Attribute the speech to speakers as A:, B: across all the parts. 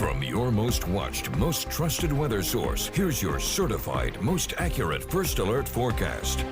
A: From your most watched, most trusted weather source, here's your certified, most accurate first alert forecast.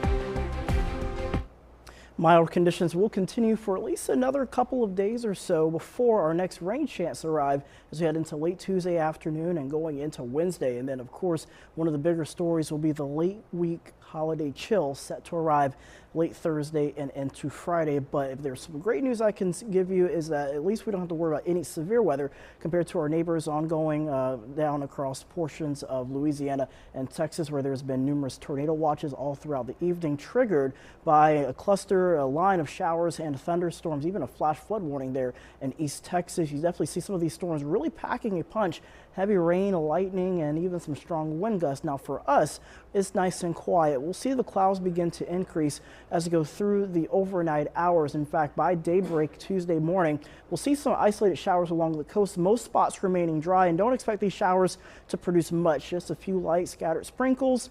B: Mild conditions will continue for at least another couple of days or so before our next rain chance arrive as we head into late Tuesday afternoon and going into Wednesday. And then, of course, one of the bigger stories will be the late week holiday chill set to arrive late Thursday and into Friday. But if there's some great news I can give you is that at least we don't have to worry about any severe weather compared to our neighbors ongoing down across portions of Louisiana and Texas, where there's been numerous tornado watches all throughout the evening, triggered by a line of showers and thunderstorms, even a flash flood warning there in East Texas. You definitely see some of these storms really packing a punch. Heavy rain, lightning, and even some strong wind gusts. Now for us, it's nice and quiet. We'll see the clouds begin to increase as we go through the overnight hours. In fact, by daybreak Tuesday morning, we'll see some isolated showers along the coast, most spots remaining dry, and don't expect these showers to produce much. Just a few light scattered sprinkles.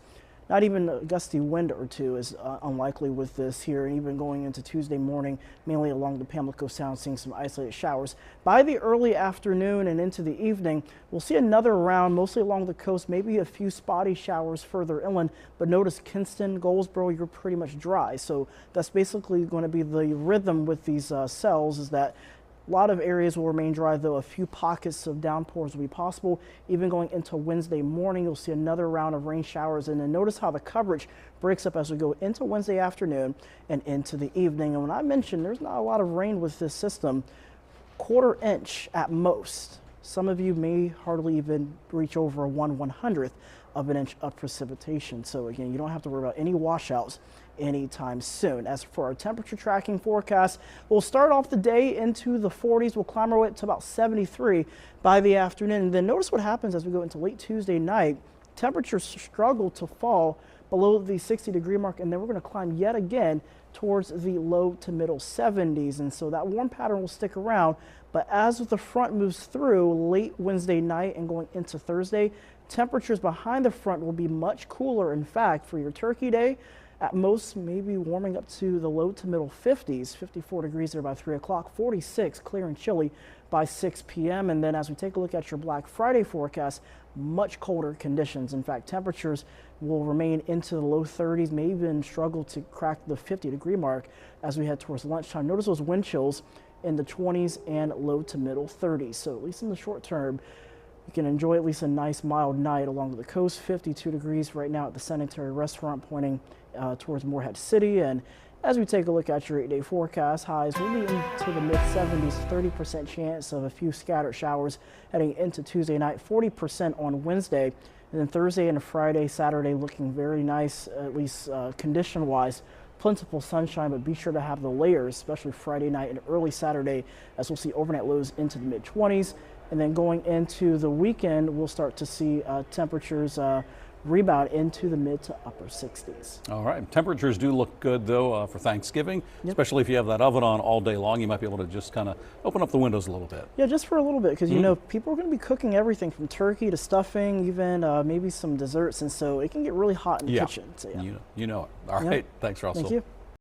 B: Not even a gusty wind or two is unlikely with this here, and even going into Tuesday morning, mainly along the Pamlico Sound, seeing some isolated showers. By the early afternoon and into the evening, we'll see another round, mostly along the coast, maybe a few spotty showers further inland, but notice Kinston, Goldsboro, you're pretty much dry. So that's basically going to be the rhythm with these cells, is that a lot of areas will remain dry, though a few pockets of downpours will be possible. Even going into Wednesday morning, you'll see another round of rain showers. And then notice how the coverage breaks up as we go into Wednesday afternoon and into the evening. And when I mentioned there's not a lot of rain with this system, quarter inch at most. Some of you may hardly even reach over a 1/100th of an inch of precipitation. So again, you don't have to worry about any washouts anytime soon. As for our temperature tracking forecast, we'll start off the day into the 40s. We'll climb our way up to about 73 by the afternoon. And then notice what happens as we go into late Tuesday night. Temperatures struggle to fall below the 60-degree mark, and then we're going to climb yet again towards the low to middle 70s. And so that warm pattern will stick around. But as the front moves through late Wednesday night and going into Thursday, temperatures behind the front will be much cooler. In fact, for your Turkey Day, at most maybe warming up to the low to middle 50s, 54 degrees there by 3 o'clock, 46 clear and chilly by 6 p.m. And then as we take a look at your Black Friday forecast, much colder conditions. In fact, temperatures will remain into the low 30s, may even struggle to crack the 50-degree mark as we head towards lunchtime. Notice those wind chills in the 20s and low to middle 30s. So at least in the short term, you can enjoy at least a nice mild night along the coast. 52 degrees right now at the Sanitary Restaurant, pointing towards Morehead City. And as we take a look at your 8-day forecast, highs will be into the mid-70s, 30% chance of a few scattered showers heading into Tuesday night, 40% on Wednesday. And then Thursday and Friday, Saturday looking very nice, at least condition-wise. Plentiful sunshine, but be sure to have the layers, especially Friday night and early Saturday, as we'll see overnight lows into the mid-20s. And then going into the weekend, we'll start to see temperatures rebound into the mid to upper 60s.
C: All right. Temperatures do look good, though, for Thanksgiving, especially if you have that oven on all day long. You might be able to just kind of open up the windows a little bit.
B: Yeah, just for a little bit, because, you know, people are going to be cooking everything from turkey to stuffing, even maybe some desserts. And so it can get really hot in the kitchen. So, yeah.
C: You know it. All right. Thanks, Russell.
B: Thank you.